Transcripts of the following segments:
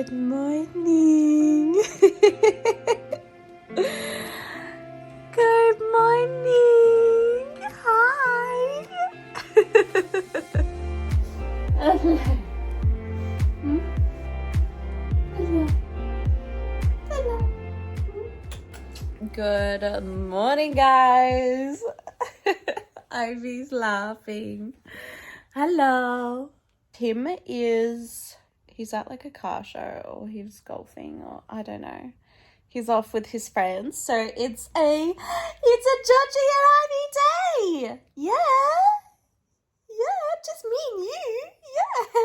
Good morning. Good morning. Hi. Hello. Hello. Good morning, guys. Ivy's laughing. Hello. Tim he's at like a car show, or he's golfing, or I don't know. He's off with his friends, so it's a Georgie and Ivy day. Yeah, just me and you. Yeah.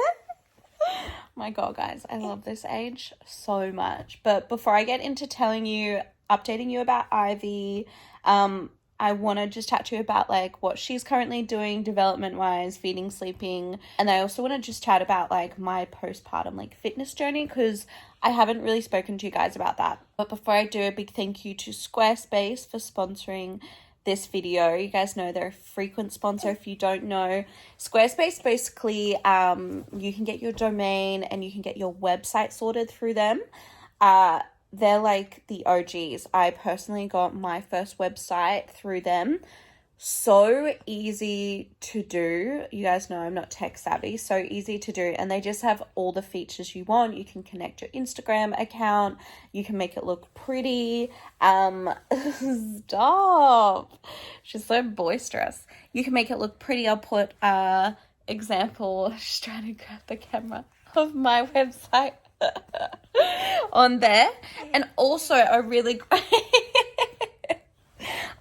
My God, guys, I love this age so much. But before I get into updating you about Ivy, I want to just chat to you about like what she's currently doing development-wise, feeding, sleeping. And I also want to just chat about like my postpartum like fitness journey, because I haven't really spoken to you guys about that. But before I do, a big thank you to Squarespace for sponsoring this video. You guys know they're a frequent sponsor. If you don't know, Squarespace basically, you can get your domain and you can get your website sorted through them. They're like the OGs. I personally got my first website through them. So easy to do. You guys know I'm not tech savvy. So easy to do. And they just have all the features you want. You can connect your Instagram account. You can make it look pretty. Stop. She's so boisterous. You can make it look pretty. I'll put example. Just trying to grab the camera of my website on there. And also a really great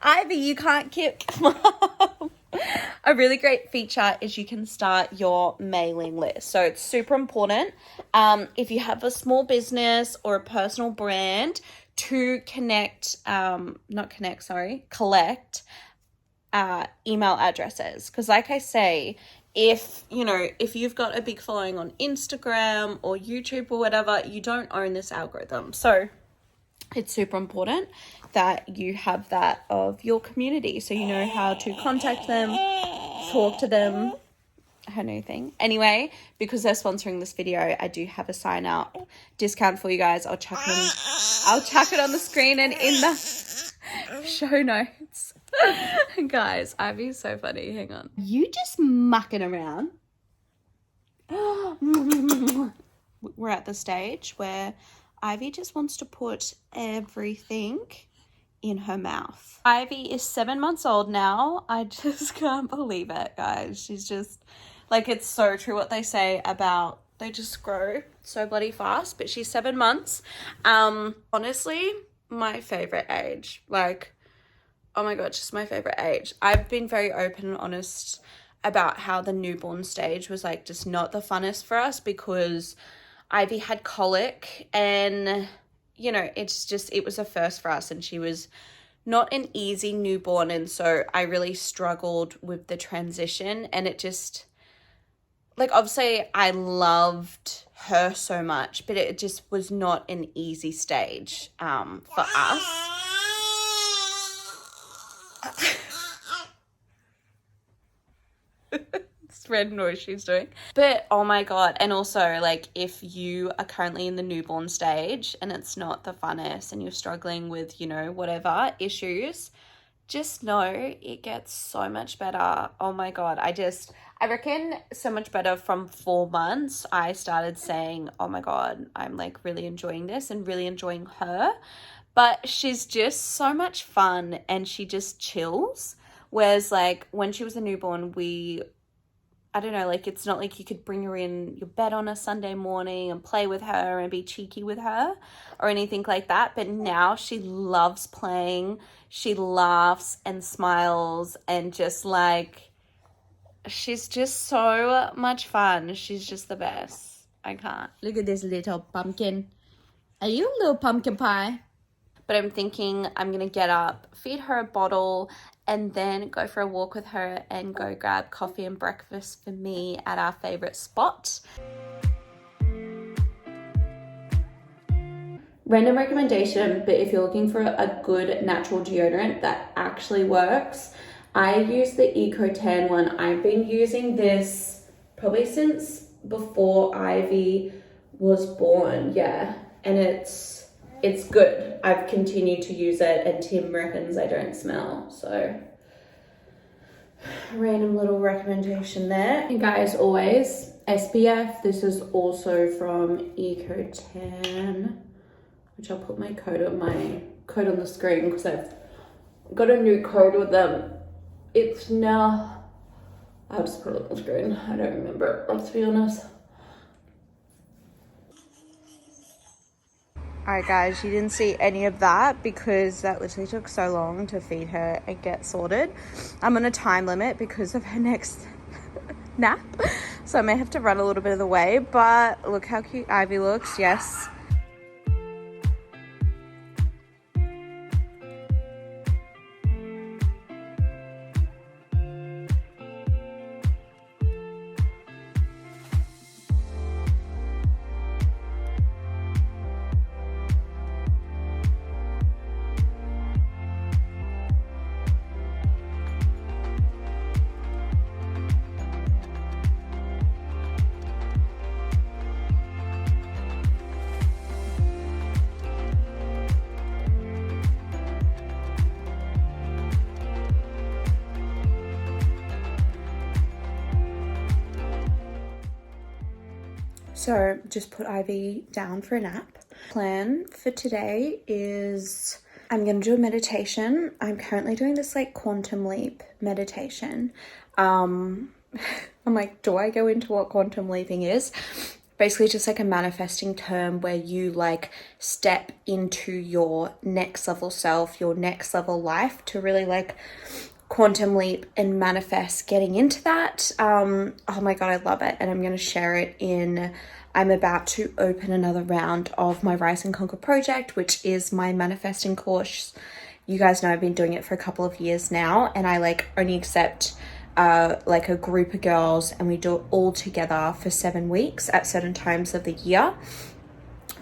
Ivy, you can't keep a really great feature is you can start your mailing list. So it's super important if you have a small business or a personal brand to collect email addresses. Because like I say, if you've got a big following on Instagram or YouTube or whatever, you don't own this algorithm. So it's super important that you have that of your community, so you know how to contact them, talk to them, her new thing. Anyway, because they're sponsoring this video, I do have a sign up discount for you guys. I'll chuck it on the screen and in the show notes. Guys, Ivy's so funny. Hang on. You just mucking around. We're at the stage where Ivy just wants to put everything in her mouth. Ivy is 7 months old now. I just can't believe it, guys. She's just like, it's so true what they say about they just grow so bloody fast. But she's 7 months. Honestly, my favorite age. Like, oh my God, just my favorite age. I've been very open and honest about how the newborn stage was like just not the funnest for us, because Ivy had colic and, it was a first for us, and she was not an easy newborn. And so I really struggled with the transition, and it just, like, obviously I loved her so much, but it just was not an easy stage for us. Red noise she's doing. But oh my God, and also like if you are currently in the newborn stage and it's not the funnest and you're struggling with whatever issues, just know it gets so much better. Oh my God, I reckon so much better from 4 months. I started saying, oh my God, I'm like really enjoying this and really enjoying her. But she's just so much fun and she just chills. Whereas like when she was a newborn, I don't know, like it's not like you could bring her in your bed on a Sunday morning and play with her and be cheeky with her or anything like that. But now she loves playing. She laughs and smiles and just like, she's just so much fun. She's just the best. I can't. Look at this little pumpkin. Are you a little pumpkin pie? But I'm thinking I'm going to get up, feed her a bottle, and then go for a walk with her and go grab coffee and breakfast for me at our favorite spot. Random recommendation, but if you're looking for a good natural deodorant that actually works, I use the Eco10 one. I've been using this probably since before Ivy was born. Yeah, and it's good. I've continued to use it, and Tim reckons I don't smell, so random little recommendation there. And guys, always SPF. This is also from Eco10, which I'll put my code on the screen because I've got a new code with them. It's now, I'll just put it on the screen. I don't remember it, let's be honest. Alright guys, you didn't see any of that because that literally took so long to feed her and get sorted. I'm on a time limit because of her next nap, so I may have to run a little bit of the way, but look how cute Ivy looks. Yes. So just put Ivy down for a nap. Plan for today is I'm going to do a meditation. I'm currently doing this like quantum leap meditation. I'm like, do I go into what quantum leaping is? Basically just like a manifesting term where you like step into your next level self, your next level life to really like quantum leap and manifest getting into that. Oh my god, I love it, and I'm going to share it in, I'm about to open another round of my Rise and Conquer project, which is my manifesting course. You guys know I've been doing it for a couple of years now, and I like only accept like a group of girls, and we do it all together for 7 weeks at certain times of the year.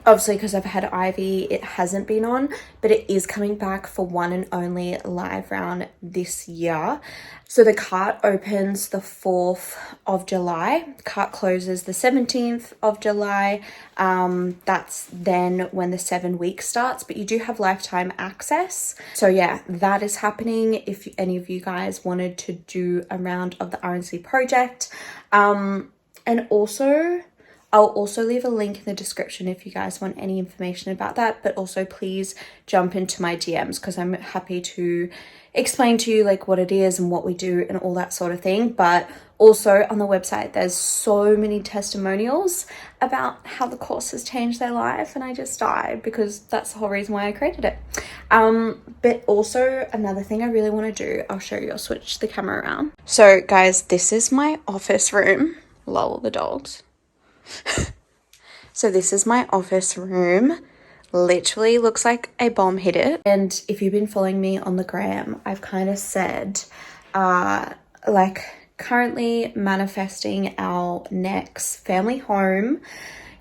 Obviously, because I've had Ivy, it hasn't been on, but it is coming back for one and only live round this year. So the cart opens the 4th of July. Cart closes the 17th of July. That's then when the 7 weeks starts, but you do have lifetime access. So yeah, that is happening if any of you guys wanted to do a round of the RNC project. And also, I'll also leave a link in the description if you guys want any information about that, but also please jump into my DMs because I'm happy to explain to you like what it is and what we do and all that sort of thing. But also on the website, there's so many testimonials about how the course has changed their life, and I just died because that's the whole reason why I created it. But also another thing I really want to do, I'll show you, I'll switch the camera around. So guys, this is my office room. Lol, the dogs. So this is my office room. Literally looks like a bomb hit it. And if you've been following me on the gram, I've kind of said like currently manifesting our next family home.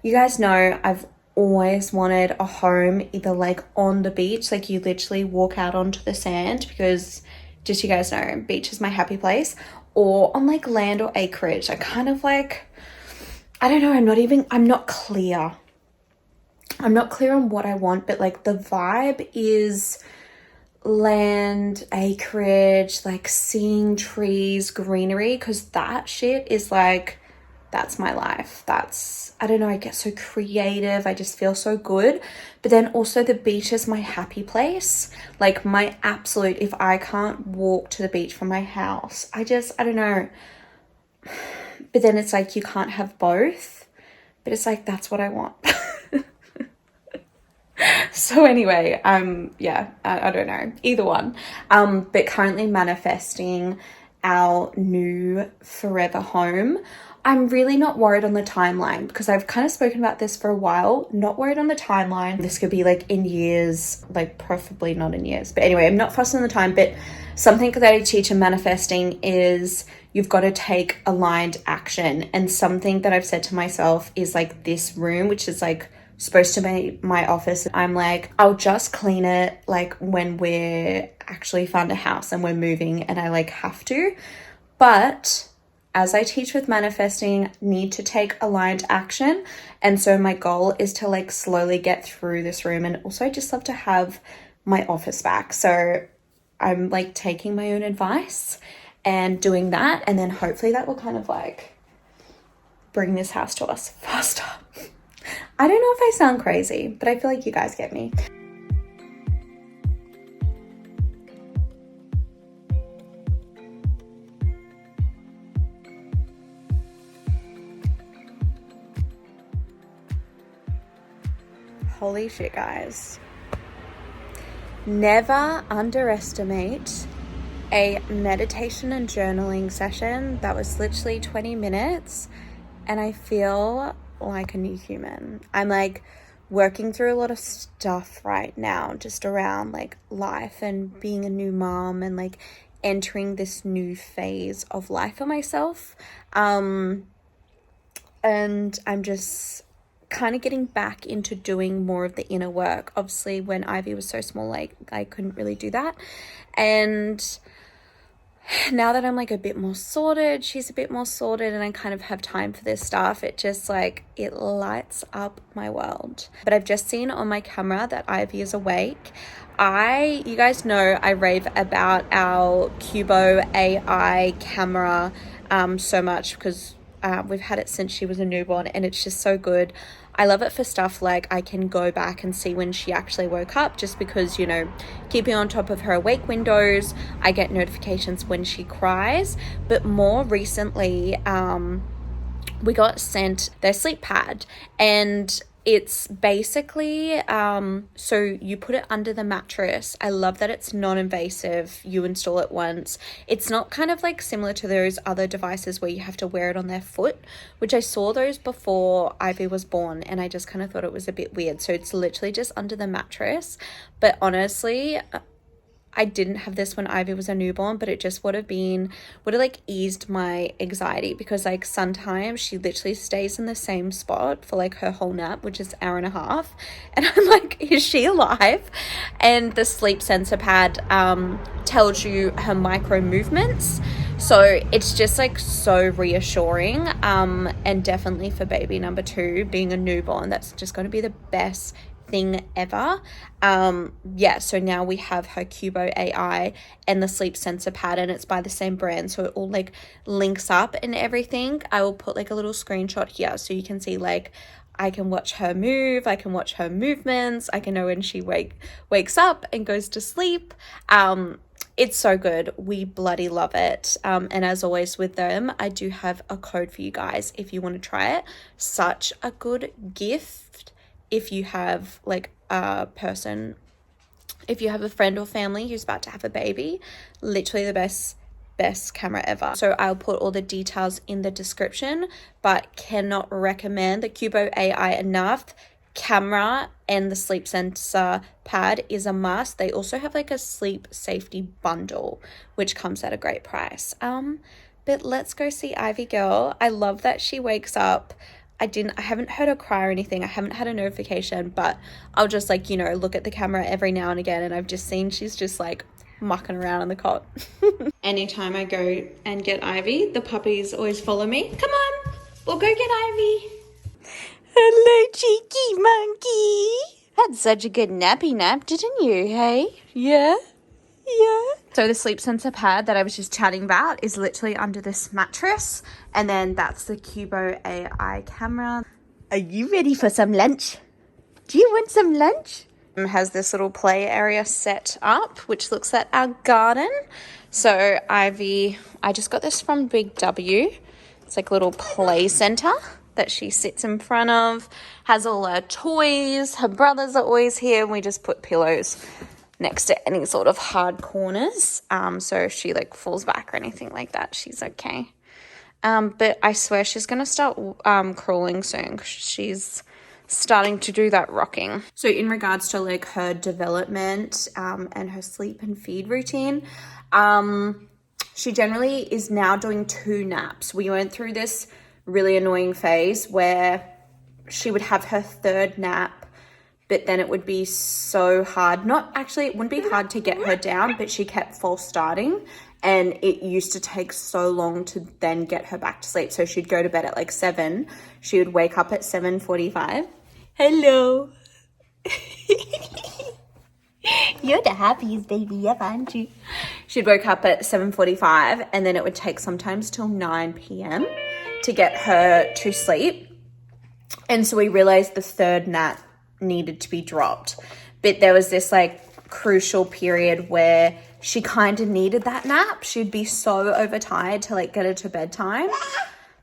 You guys know I've always wanted a home either like on the beach, like you literally walk out onto the sand, because just you guys know beach is my happy place, or on like land or acreage. I kind of like, I don't know, I'm not clear. I'm not clear on what I want, but like the vibe is land, acreage, like seeing trees, greenery, because that shit is like, that's my life. That's, I don't know, I get so creative. I just feel so good. But then also the beach is my happy place. Like my absolute, if I can't walk to the beach from my house, I don't know. But then it's like you can't have both, but it's like that's what I want. So anyway, yeah, I don't know, either one. But currently manifesting our new forever home. I'm really not worried on the timeline because I've kind of spoken about this for a while. Not worried on the timeline. This could be like in years, like preferably not in years. But anyway, I'm not fussed on the time, but something that I teach in manifesting is you've got to take aligned action. And something that I've said to myself is like this room, which is like supposed to be my office. I'm like, I'll just clean it like when we're actually found a house and we're moving and I like have to. But as I teach with manifesting, need to take aligned action. And so my goal is to like slowly get through this room, and also I just love to have my office back. So I'm like taking my own advice and doing that, and then hopefully that will kind of like bring this house to us faster. I don't know if I sound crazy, but I feel like you guys get me. Holy shit, guys. Never underestimate a meditation and journaling session that was literally 20 minutes, and I feel like a new human. I'm like working through a lot of stuff right now, just around like life and being a new mom and like entering this new phase of life for myself. And I'm just kind of getting back into doing more of the inner work. Obviously, when Ivy was so small, like I couldn't really do that. And now that I'm like a bit more sorted, she's a bit more sorted, and I kind of have time for this stuff, it just like, it lights up my world. But I've just seen on my camera that Ivy is awake. You guys know I rave about our Cubo AI camera so much, because we've had it since she was a newborn, and it's just so good. I love it for stuff like I can go back and see when she actually woke up, just because, you know, keeping on top of her awake windows, I get notifications when she cries. But more recently, we got sent their sleep pad, and it's basically, so you put it under the mattress. I love that it's non-invasive. You install it once. It's not kind of like similar to those other devices where you have to wear it on their foot, which I saw those before Ivy was born, and I just kind of thought it was a bit weird. So it's literally just under the mattress. But honestly, I didn't have this when Ivy was a newborn, but it just would have like eased my anxiety, because like sometimes she literally stays in the same spot for like her whole nap, which is an hour and a half. And I'm like, is she alive? And the sleep sensor pad tells you her micro movements. So it's just like so reassuring. And definitely for baby number 2, being a newborn, that's just going to be the best thing ever. So now we have her Cubo AI and the sleep sensor pad, and it's by the same brand, so it all like links up and everything. I will put like a little screenshot here so you can see, like, I can watch her move, I can watch her movements, I can know when she wakes up and goes to sleep. It's so good. We bloody love it. And as always with them, I do have a code for you guys if you want to try it. Such a good gift if you have like if you have a friend or family who's about to have a baby. Literally the best camera ever. So I'll put all the details in the description, but cannot recommend the Cubo AI enough. Camera and the sleep sensor pad is a must. They also have like a sleep safety bundle, which comes at a great price. But let's go see Ivy girl. I love that she wakes up. I haven't heard her cry or anything. I haven't had a notification, but I'll just like, you know, look at the camera every now and again, and I've just seen she's just like mucking around on the cot. Anytime I go and get Ivy, the puppies always follow me. Come on, we'll go get Ivy. Hello, cheeky monkey. Had such a good nappy nap, didn't you, hey? Yeah. So the sleep sensor pad that I was just chatting about is literally under this mattress, and then that's the Cubo AI camera. Are you ready for some lunch? Do you want some lunch? It has this little play area set up, which looks at our garden. So Ivy, I just got this from Big W. It's like a little play center that she sits in front of, has all her toys. Her brothers are always here, and we just put pillows next to any sort of hard corners. So if she like falls back or anything like that, she's okay. But I swear she's going to start crawling soon, 'cause she's starting to do that rocking. So in regards to like her development and her sleep and feed routine, she generally is now doing 2 naps. We went through this really annoying phase where she would have her 3rd nap but then it would be so hard. Not actually, it wouldn't be hard to get her down, but she kept false starting, and it used to take so long to then get her back to sleep. So she'd go to bed at like 7. She would wake up at 7:45. Hello. You're the happiest baby ever, aren't you? She'd wake up at 7:45, and then it would take sometimes till 9 p.m. to get her to sleep. And so we realized the third nap needed to be dropped. But there was this like crucial period where she kind of needed that nap. She'd be so overtired to like get her to bedtime.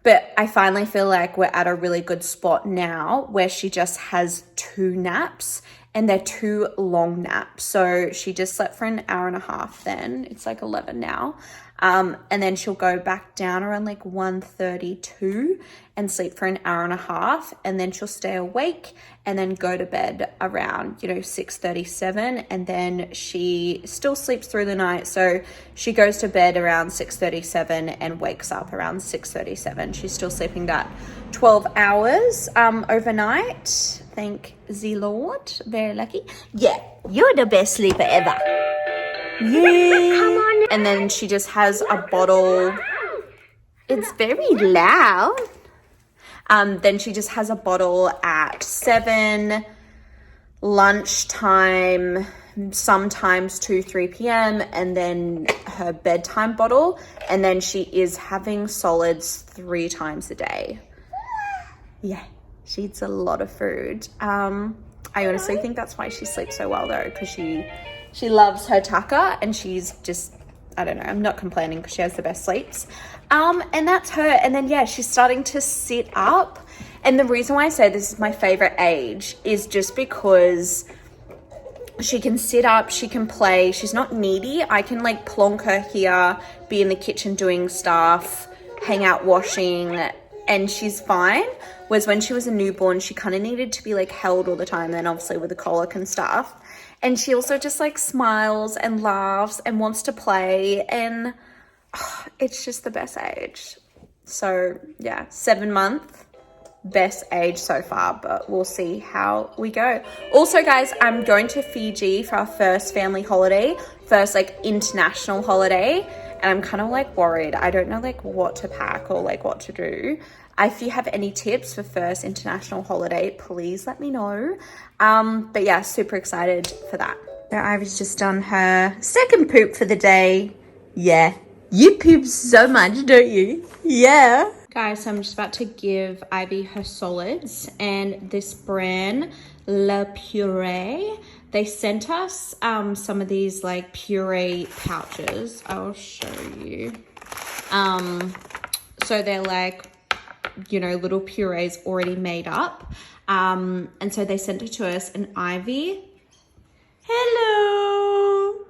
But I finally feel like we're at a really good spot now where she just has 2 naps, and they're 2 long naps. So she just slept for an hour and a half then. It's like 11 now. And then she'll go back down around like 1:32 and sleep for an hour and a half. And then she'll stay awake and then go to bed around, 6:37. And then she still sleeps through the night. So she goes to bed around 6:37 and wakes up around 6:37. She's still sleeping that 12 hours overnight. Thank the Lord. Very lucky. Yeah, you're the best sleeper ever. Yeah. And then she just has a bottle. It's very loud. Then she just has a bottle at 7, lunchtime, sometimes 2-3 p.m. and then her bedtime bottle. And then she is having solids 3 times a day. Yeah, she eats a lot of food. I honestly think that's why she sleeps so well though, because she loves her tucker, and she's just, I don't know, I'm not complaining because she has the best sleeps. And that's her. And then, yeah, she's starting to sit up. And the reason why I say this is my favorite age is just because she can sit up, she can play, she's not needy. I can like plonk her here, be in the kitchen doing stuff, hang out washing, and she's fine. Whereas when she was a newborn, she kind of needed to be like held all the time, then obviously with the colic and stuff. And she also just like smiles and laughs and wants to play, and it's just the best age. So yeah, 7 month, best age so far, but we'll see how we go. Also guys, I'm going to Fiji for our first family holiday, first like international holiday, and I'm kind of like worried. I don't know like what to pack or like what to do. If you have any tips for first international holiday, please let me know. But yeah, super excited for that. So Ivy's just done her second poop for the day. Yeah, you poop so much, don't you? Yeah. Guys, so I'm just about to give Ivy her solids, and this brand, La Puree, they sent us some of these like puree pouches. I'll show you. So they're like, little purees already made up. And so they sent it to us, and Ivy, hello,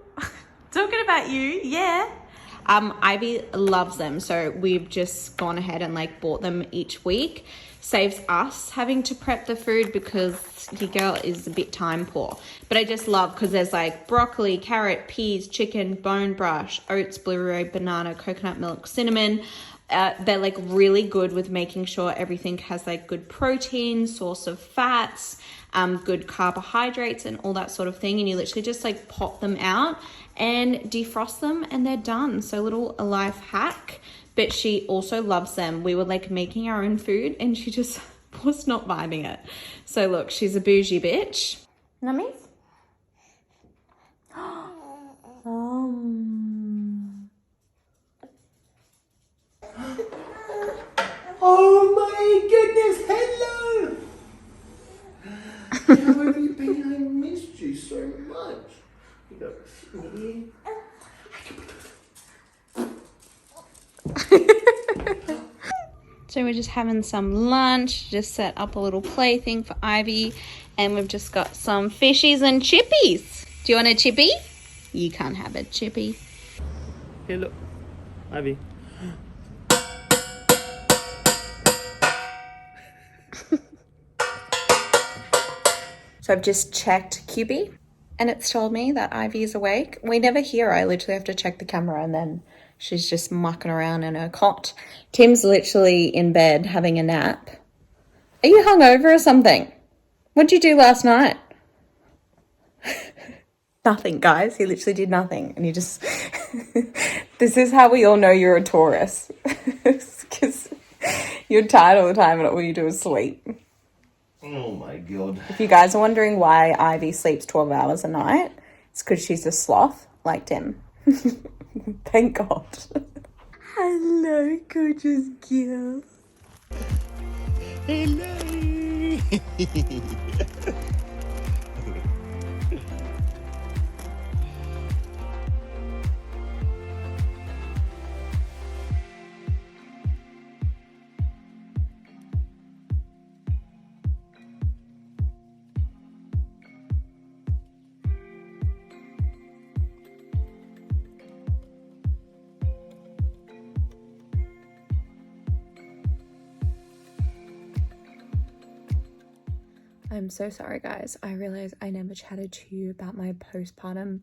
talking about you, yeah. Ivy loves them, so we've just gone ahead and like bought them each week. Saves us having to prep the food because your girl is a bit time poor. But I just love because there's like broccoli, carrot, peas, chicken, bone brush, oats, blueberry, banana, coconut milk, cinnamon. They're like really good with making sure everything has like good protein, source of fats, good carbohydrates and all that sort of thing. And you literally just like pop them out and defrost them and they're done. So a life hack, but she also loves them. We were like making our own food and she just was not vibing it. So look, she's a bougie bitch. Nummies? Oh my goodness, hello! How have you been? I missed you so much. You got sweetie. So we're just having some lunch, just set up a little plaything for Ivy, and we've just got some fishies and chippies. Do you want a chippy? You can't have a chippy. Hey, look, Ivy. So I've just checked QB and it's told me that Ivy is awake. We never hear her. I literally have to check the camera and then she's just mucking around in her cot. Tim's literally in bed having a nap. Are you hungover or something? What'd you do last night? Nothing, guys. He literally did nothing. And he just... This is how we all know you're a Taurus. Because you're tired all the time and all you do is sleep. Oh my god. If you guys are wondering why Ivy sleeps 12 hours a night, it's because she's a sloth like Tim. Thank God. Hello, gorgeous girl. Hello. I'm so sorry, guys. I realized I never chatted to you about my postpartum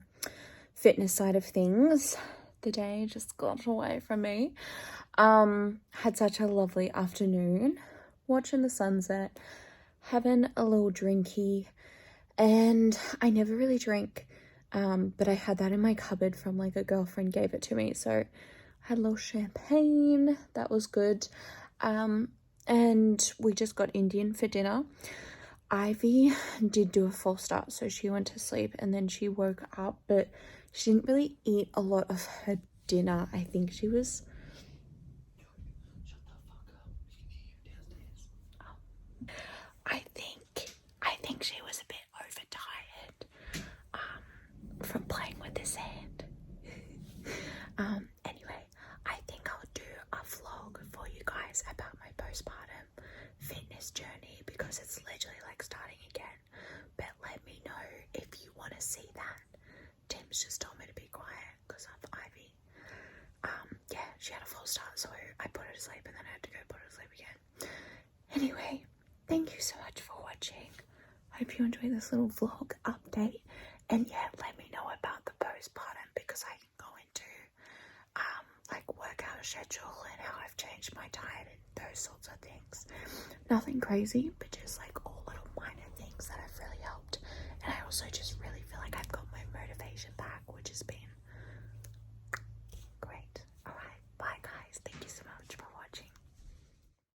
fitness side of things. The day just got away from me. Had such a lovely afternoon, watching the sunset, having a little drinky, and I never really drink, but I had that in my cupboard from like a girlfriend gave it to me, so I had a little champagne. That was good. And we just got Indian for dinner. Ivy did do a false start, so she went to sleep and then she woke up, but she didn't really eat a lot of her dinner. I think she was... Shut the fuck up. We can hear you downstairs. I think she was a bit overtired from playing with the sand. Anyway, I think I'll do a vlog for you guys about my postpartum fitness journey because it's literally like starting again. But let me know if you want to see that. Tim's just told me to be quiet because of Ivy. Yeah, she had a false start, so I put her to sleep and then I had to go put her to sleep again. Anyway, thank you so much for watching. Hope you enjoyed this little vlog update. And yeah, let me know about the postpartum because I can go into like workout schedule and how I've changed my diet and those sorts of things. Nothing crazy, but just like